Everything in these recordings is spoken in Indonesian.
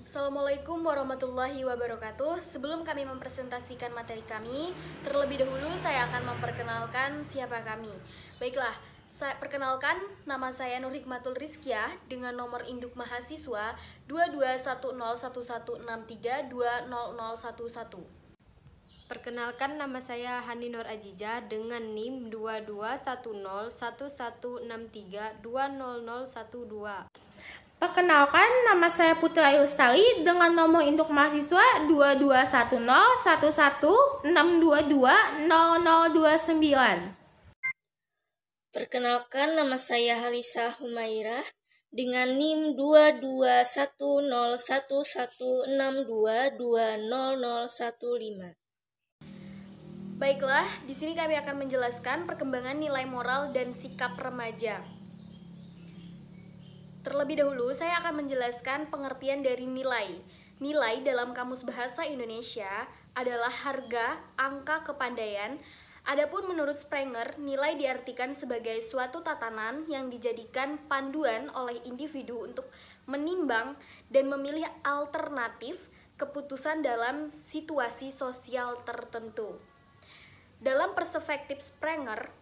Assalamualaikum warahmatullahi wabarakatuh. Sebelum kami mempresentasikan materi kami, terlebih dahulu saya akan memperkenalkan siapa kami. Baiklah, saya perkenalkan, nama saya Nur Hikmatul Rizkiah dengan nomor induk mahasiswa 22101163200011. Perkenalkan, nama saya Hani Nur Ajiza dengan NIM 22101163200012. Perkenalkan, nama saya Putra Ayu Lestari dengan nomor induk mahasiswa 22101162200029. Perkenalkan, nama saya Halisa Humairah dengan NIM 22101162200015. Baiklah, di sini kami akan menjelaskan perkembangan nilai moral dan sikap remaja. Terlebih dahulu, saya akan menjelaskan pengertian dari nilai. Nilai dalam Kamus Bahasa Indonesia adalah harga, angka kepandaian. Adapun menurut Sprenger, nilai diartikan sebagai suatu tatanan yang dijadikan panduan oleh individu untuk menimbang dan memilih alternatif keputusan dalam situasi sosial tertentu. Dalam perspektif Sprenger,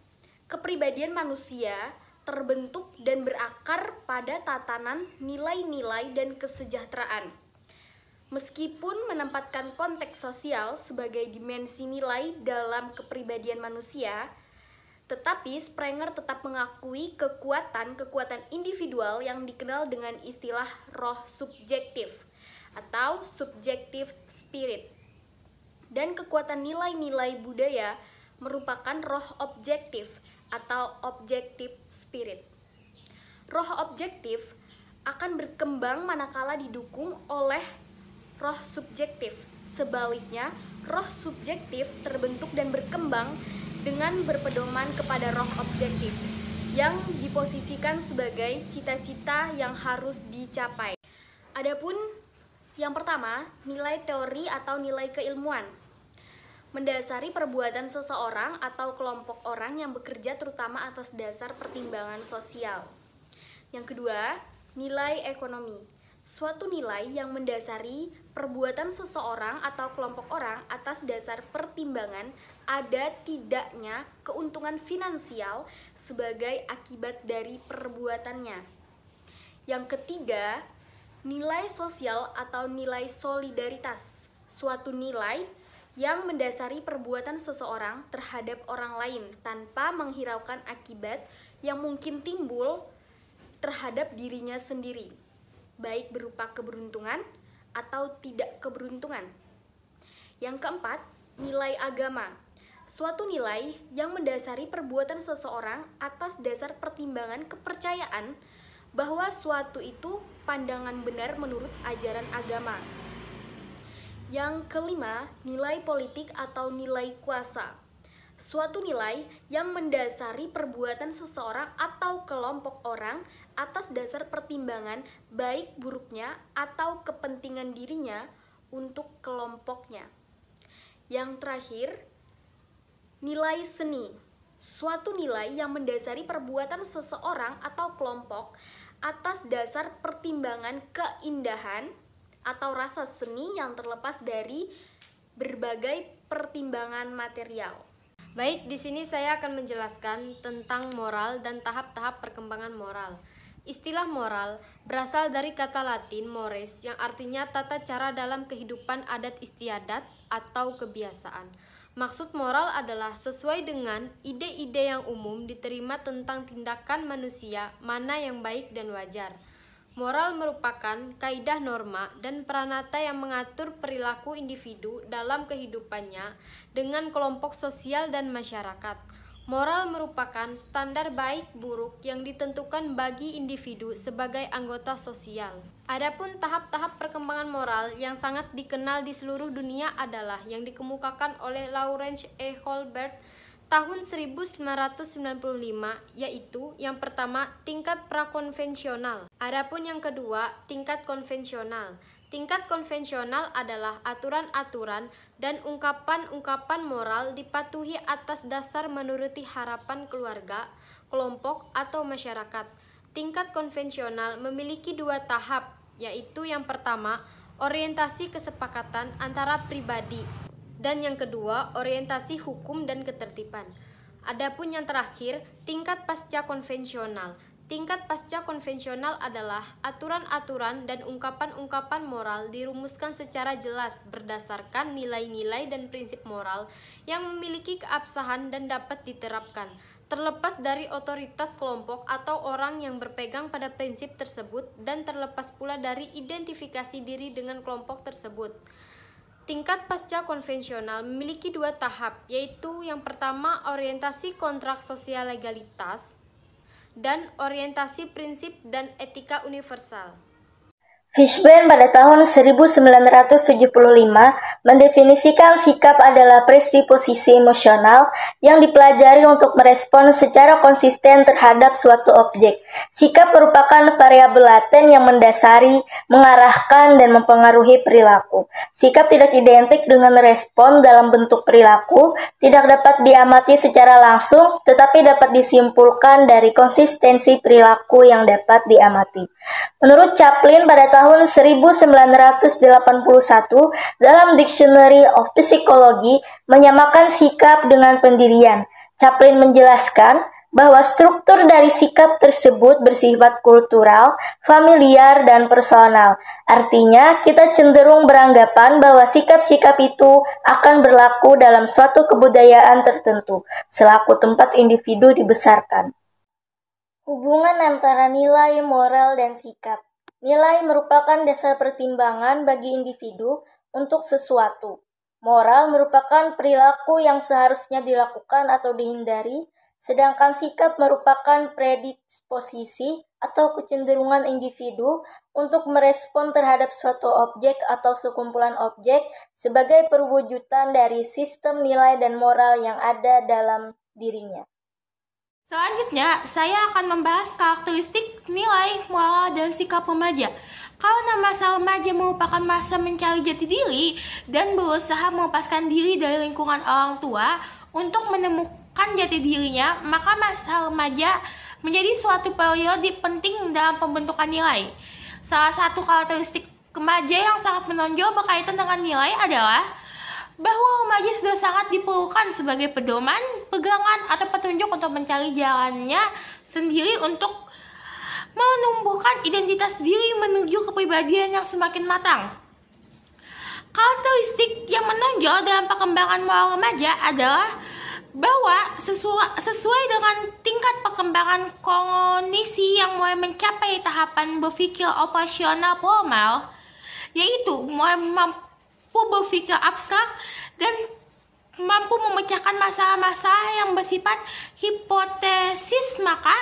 kepribadian manusia terbentuk dan berakar pada tatanan nilai-nilai dan kesejahteraan. Meskipun menempatkan konteks sosial sebagai dimensi nilai dalam kepribadian manusia, tetapi Sprenger tetap mengakui kekuatan individual yang dikenal dengan istilah roh subjektif atau subjective spirit. Dan kekuatan nilai-nilai budaya merupakan roh objektif atau objective spirit. Roh objektif akan berkembang manakala didukung oleh roh subjektif. Sebaliknya, roh subjektif terbentuk dan berkembang dengan berpedoman kepada roh objektif yang diposisikan sebagai cita-cita yang harus dicapai. Adapun yang pertama, nilai teori atau nilai keilmuan mendasari perbuatan seseorang atau kelompok orang yang bekerja terutama atas dasar pertimbangan sosial. Yang kedua, nilai ekonomi. Suatu nilai yang mendasari perbuatan seseorang atau kelompok orang atas dasar pertimbangan ada tidaknya keuntungan finansial sebagai akibat dari perbuatannya. Yang ketiga, nilai sosial atau nilai solidaritas. Suatu nilai yang mendasari perbuatan seseorang terhadap orang lain tanpa menghiraukan akibat yang mungkin timbul terhadap dirinya sendiri, baik berupa keberuntungan atau tidak keberuntungan. Yang keempat, nilai agama. Suatu nilai yang mendasari perbuatan seseorang atas dasar pertimbangan kepercayaan bahwa suatu itu pandangan benar menurut ajaran agama. Yang kelima, nilai politik atau nilai kuasa. Suatu nilai yang mendasari perbuatan seseorang atau kelompok orang atas dasar pertimbangan baik buruknya atau kepentingan dirinya untuk kelompoknya. Yang terakhir, nilai seni. Suatu nilai yang mendasari perbuatan seseorang atau kelompok atas dasar pertimbangan keindahan atau rasa seni yang terlepas dari berbagai pertimbangan material. Baik, di sini saya akan menjelaskan tentang moral dan tahap-tahap perkembangan moral. Istilah moral berasal dari kata Latin mores yang artinya tata cara dalam kehidupan adat istiadat atau kebiasaan. Maksud moral adalah sesuai dengan ide-ide yang umum diterima tentang tindakan manusia mana yang baik dan wajar. Moral merupakan kaidah norma dan pranata yang mengatur perilaku individu dalam kehidupannya dengan kelompok sosial dan masyarakat. Moral merupakan standar baik buruk yang ditentukan bagi individu sebagai anggota sosial. Adapun tahap-tahap perkembangan moral yang sangat dikenal di seluruh dunia adalah yang dikemukakan oleh Lawrence E. Holbert tahun 1995, yaitu yang pertama tingkat prakonvensional. Adapun yang kedua tingkat konvensional. Tingkat konvensional adalah aturan-aturan dan ungkapan-ungkapan moral dipatuhi atas dasar menuruti harapan keluarga, kelompok, atau masyarakat. Tingkat konvensional memiliki dua tahap, yaitu yang pertama, orientasi kesepakatan antara pribadi. Dan yang kedua, orientasi hukum dan ketertiban. Adapun yang terakhir, tingkat pasca konvensional. Tingkat pasca konvensional adalah aturan-aturan dan ungkapan-ungkapan moral dirumuskan secara jelas berdasarkan nilai-nilai dan prinsip moral yang memiliki keabsahan dan dapat diterapkan, terlepas dari otoritas kelompok atau orang yang berpegang pada prinsip tersebut dan terlepas pula dari identifikasi diri dengan kelompok tersebut. Tingkat pasca konvensional memiliki 2 tahap, yaitu yang pertama orientasi kontrak sosial legalitas dan orientasi prinsip dan etika universal. Fishburne pada tahun 1975 mendefinisikan sikap adalah predisposisi emosional yang dipelajari untuk merespon secara konsisten terhadap suatu objek. Sikap merupakan variabel laten yang mendasari, mengarahkan, dan mempengaruhi perilaku. Sikap tidak identik dengan respon dalam bentuk perilaku, tidak dapat diamati secara langsung, tetapi dapat disimpulkan dari konsistensi perilaku yang dapat diamati. Menurut Chaplin pada tahun 1981 dalam Dictionary of Psychology menyamakan sikap dengan pendirian. Chaplin menjelaskan bahwa struktur dari sikap tersebut bersifat kultural, familiar, dan personal. Artinya, kita cenderung beranggapan bahwa sikap-sikap itu akan berlaku dalam suatu kebudayaan tertentu, selaku tempat individu dibesarkan. Hubungan antara nilai, moral, dan sikap. Nilai merupakan dasar pertimbangan bagi individu untuk sesuatu. Moral merupakan perilaku yang seharusnya dilakukan atau dihindari, sedangkan sikap merupakan predisposisi atau kecenderungan individu untuk merespon terhadap suatu objek atau sekumpulan objek sebagai perwujudan dari sistem nilai dan moral yang ada dalam dirinya. Selanjutnya, saya akan membahas karakteristik nilai, moral, dan sikap remaja. Karena masa remaja merupakan masa mencari jati diri dan berusaha melepaskan diri dari lingkungan orang tua untuk menemukan jati dirinya, maka masa remaja menjadi suatu periode penting dalam pembentukan nilai. Salah satu karakteristik remaja yang sangat menonjol berkaitan dengan nilai adalah bahwa remaja sudah sangat diperlukan sebagai pedoman, pegangan, atau petunjuk untuk mencari jalannya sendiri untuk menumbuhkan identitas diri menuju kepribadian yang semakin matang. Karakteristik yang menonjol dalam perkembangan moral remaja adalah bahwa sesuai dengan tingkat perkembangan kognisi yang mulai mencapai tahapan berpikir operasional formal, yaitu mulai mampu berpikir abstrak dan mampu memecahkan masalah-masalah yang bersifat hipotesis, maka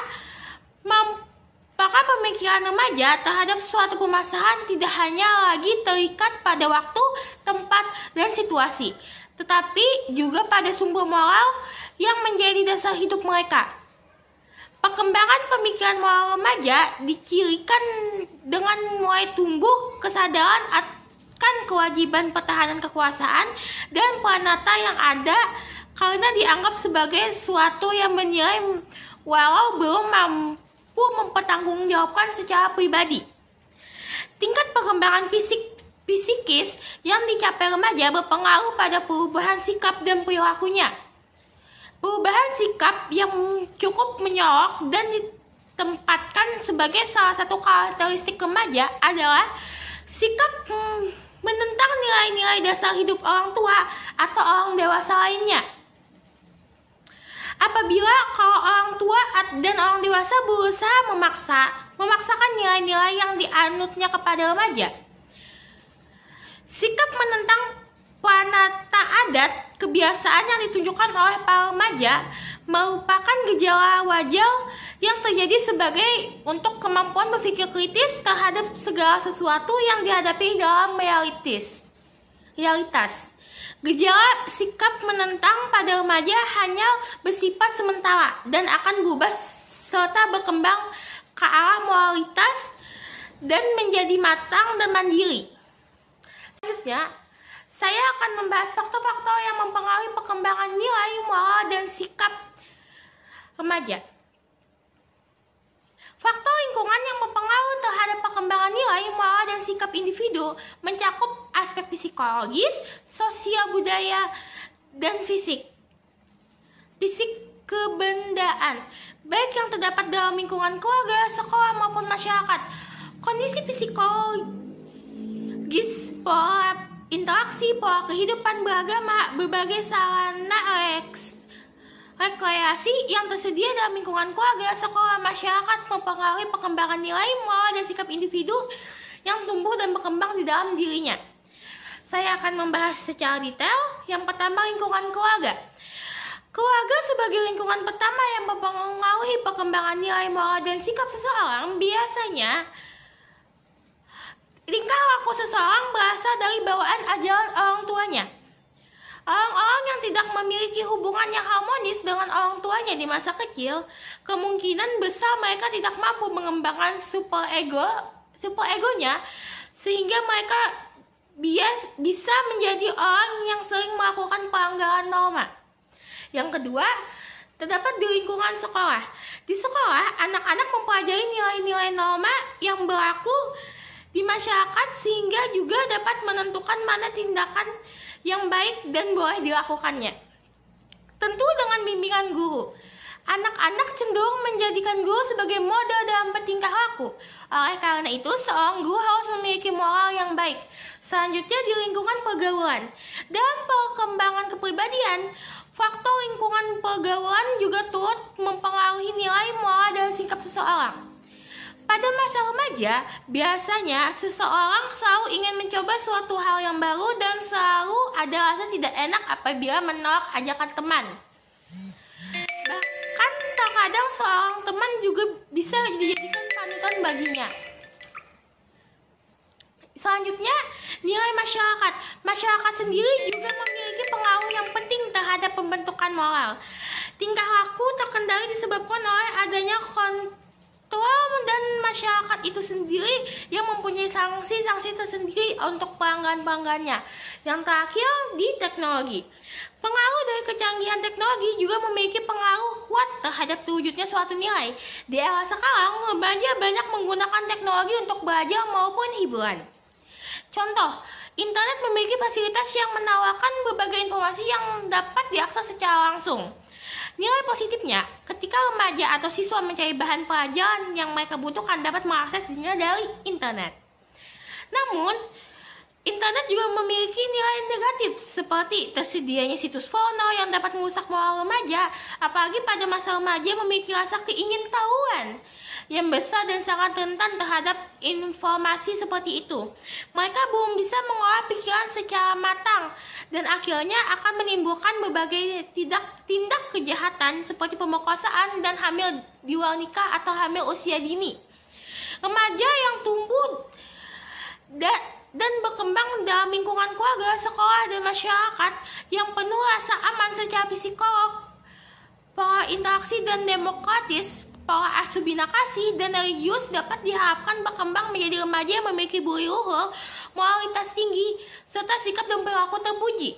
pemikiran remaja terhadap suatu permasalahan tidak hanya lagi terikat pada waktu, tempat, dan situasi, tetapi juga pada sumber moral yang menjadi dasar hidup mereka. Perkembangan pemikiran moral remaja dicirikan dengan mulai tumbuh kesadaran akan kewajiban pertahanan kekuasaan dan peranata yang ada karena dianggap sebagai sesuatu yang bernilai walau belum mampu mempertanggungjawabkan secara pribadi. Tingkat perkembangan psikis yang dicapai remaja berpengaruh pada perubahan sikap dan perilakunya. Perubahan sikap yang cukup menyorok dan ditempatkan sebagai salah satu karakteristik remaja adalah sikap menentang nilai-nilai dasar hidup orang tua atau orang dewasa lainnya. Apabila kalau orang tua dan orang dewasa berusaha memaksakan nilai-nilai yang dianutnya kepada remaja, sikap menentang pranata adat, kebiasaan yang ditunjukkan oleh para remaja merupakan gejala wajar yang terjadi sebagai untuk kemampuan berpikir kritis terhadap segala sesuatu yang dihadapi dalam realitas. Gejala sikap menentang pada remaja hanya bersifat sementara dan akan berubah serta berkembang ke arah moralitas dan menjadi matang dan mandiri. Selanjutnya, saya akan membahas faktor-faktor yang mempengaruhi perkembangan nilai, moral, dan sikap remaja. Faktor lingkungan yang berpengaruh terhadap perkembangan nilai, moral, dan sikap sikap individu mencakup aspek psikologis, sosial budaya, dan fisik kebendaan, baik yang terdapat dalam lingkungan keluarga, sekolah, maupun masyarakat. Kondisi psikologis, pola interaksi, pola kehidupan beragama, berbagai sarana rekreasi yang tersedia dalam lingkungan keluarga, sekolah, masyarakat mempengaruhi perkembangan nilai, moral, dan sikap individu yang tumbuh dan berkembang di dalam dirinya. Saya akan membahas secara detail. Yang pertama, lingkungan keluarga. Keluarga sebagai lingkungan pertama yang mempengaruhi perkembangan nilai, moral, dan sikap seseorang. Biasanya, tingkah laku seseorang berasal dari bawaan ajaran orang tuanya. Orang-orang yang tidak memiliki hubungan yang harmonis dengan orang tuanya di masa kecil, kemungkinan besar mereka tidak mampu mengembangkan superegonya, sehingga mereka bisa menjadi orang yang sering melakukan pelanggaran norma. Yang kedua, terdapat di lingkungan sekolah. Di sekolah, anak-anak mempelajari nilai-nilai norma yang berlaku di masyarakat sehingga juga dapat menentukan mana tindakan yang baik dan boleh dilakukannya. Tentu dengan bimbingan guru. Anak-anak cenderung menjadikan guru sebagai model dalam bertingkah laku. Oleh karena itu, seorang guru harus memiliki moral yang baik. Selanjutnya, di lingkungan pergaulan. Dalam perkembangan kepribadian, faktor lingkungan pergaulan juga turut mempengaruhi nilai, moral, dan sikap seseorang. Pada masa remaja, biasanya seseorang selalu ingin mencoba suatu hal yang baru dan selalu ada rasa tidak enak apabila menolak ajakan teman. Bahkan terkadang seorang teman juga bisa dijadikan panutan baginya. Selanjutnya, nilai masyarakat. Masyarakat sendiri juga memiliki pengaruh yang penting terhadap pembentukan moral. Tingkah laku terkendali disebabkan oleh adanya kontrol dan masyarakat itu sendiri yang mempunyai sanksi-sanksi tersendiri untuk pelanggan-pelanggannya. Yang terakhir, di teknologi. Pengaruh dari kecanggihan teknologi juga memiliki pengaruh kuat terhadap terwujudnya suatu nilai. Di era sekarang, remaja banyak menggunakan teknologi untuk belajar maupun hiburan. Contoh, internet memiliki fasilitas yang menawarkan berbagai informasi yang dapat diakses secara langsung. Nilai positifnya, ketika remaja atau siswa mencari bahan pelajaran yang mereka butuhkan dapat mengaksesnya dari internet. Namun, internet juga memiliki nilai negatif seperti tersedianya situs porno yang dapat merusak moral remaja, apalagi pada masa remaja memiliki rasa keingintahuan yang besar dan sangat rentan terhadap informasi seperti itu. Mereka belum bisa mengolah pikiran secara matang dan akhirnya akan menimbulkan berbagai tindak kejahatan seperti pemerkosaan dan hamil di luar nikah atau hamil usia dini. Remaja yang tumbuh dan berkembang dalam lingkungan keluarga, sekolah, dan masyarakat yang penuh rasa aman secara psikolog, pola interaksi dan demokratis, pola asuh bina kasih, dan religius dapat diharapkan berkembang menjadi remaja yang memiliki budi luhur, moralitas tinggi, serta sikap dan perilaku terpuji.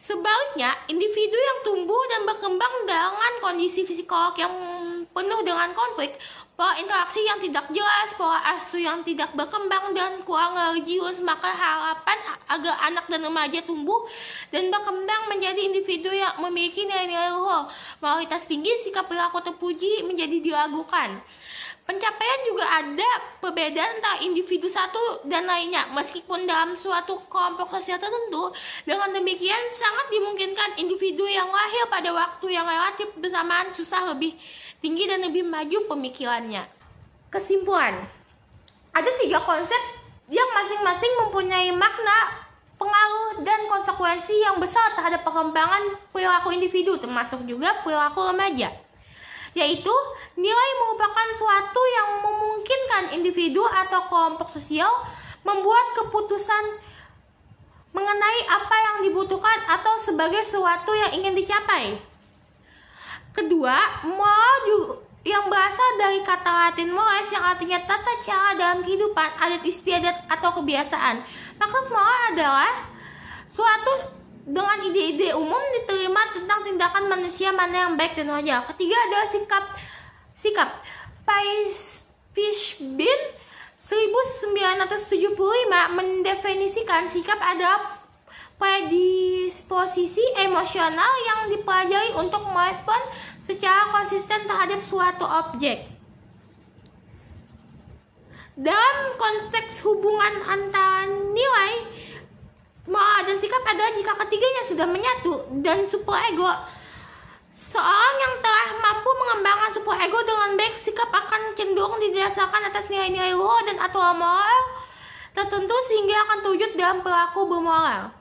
Sebaliknya, individu yang tumbuh dan berkembang dengan kondisi psikolog yang penuh dengan konflik, pola interaksi yang tidak jelas, pola asuh yang tidak berkembang, dan kurang religius, maka harapan agar anak dan remaja tumbuh dan berkembang menjadi individu yang memiliki nilai-nilai luhur, moralitas tinggi, sikap perilaku terpuji menjadi diragukan. Pencapaian juga ada perbedaan antara individu satu dan lainnya, meskipun dalam suatu kelompok sosial tertentu. Dengan demikian, sangat dimungkinkan individu yang lahir pada waktu yang relatif bersamaan susah lebih tinggi dan lebih maju pemikirannya. Kesimpulan, ada 3 konsep yang masing-masing mempunyai makna, pengaruh, dan konsekuensi yang besar terhadap perkembangan perilaku individu, termasuk juga perilaku remaja, yaitu nilai merupakan suatu yang memungkinkan individu atau kelompok sosial membuat keputusan mengenai apa yang dibutuhkan atau sebagai sesuatu yang ingin dicapai. Kedua, moral yang berasal dari kata Latin mores yang artinya tata cara dalam kehidupan, adat istiadat atau kebiasaan. Maksud moral adalah suatu dengan ide-ide umum diterima tentang tindakan manusia mana yang baik dan wajar. Ketiga adalah sikap. Fishbin 1975 mendefinisikan sikap adalah predisposisi emosional yang dipelajari untuk merespon secara konsisten terhadap suatu objek. Dalam konteks hubungan antara nilai, moral, dan sikap adalah jika ketiganya sudah menyatu dan superego. Seorang yang telah mampu mengembangkan superego dengan baik, sikap akan cenderung didasarkan atas nilai-nilai luhur dan aturan moral tertentu sehingga akan terwujud dalam perilaku bermoral.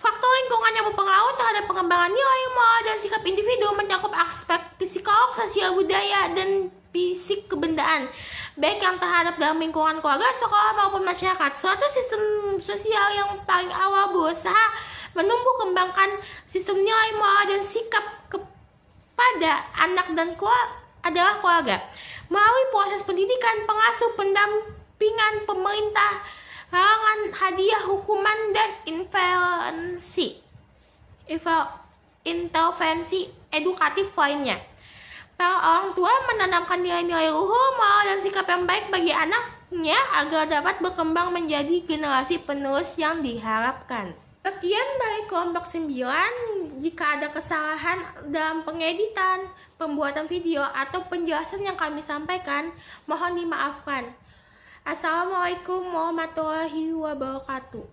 Faktor lingkungan yang berpengaruh terhadap pengembangan nilai, moral, dan sikap individu mencakup aspek psikolog, sosial, budaya, dan fisik kebendaan, baik yang terhadap dalam lingkungan keluarga, sekolah, maupun masyarakat. Suatu sistem sosial yang paling awal berusaha menumbuh kembangkan sistem nilai, moral, dan sikap kepada anak dan keluarga adalah keluarga. Melalui proses pendidikan, pengasuh, pendampingan, pemerintah, larangan, hadiah, hukuman, dan intervensi edukatif lainnya. Para orang tua menanamkan nilai-nilai luhur, moral, dan sikap yang baik bagi anaknya agar dapat berkembang menjadi generasi penerus yang diharapkan. Sekian dari kelompok 9. Jika ada kesalahan dalam pengeditan, pembuatan video, atau penjelasan yang kami sampaikan, mohon dimaafkan. Assalamualaikum warahmatullahi wabarakatuh.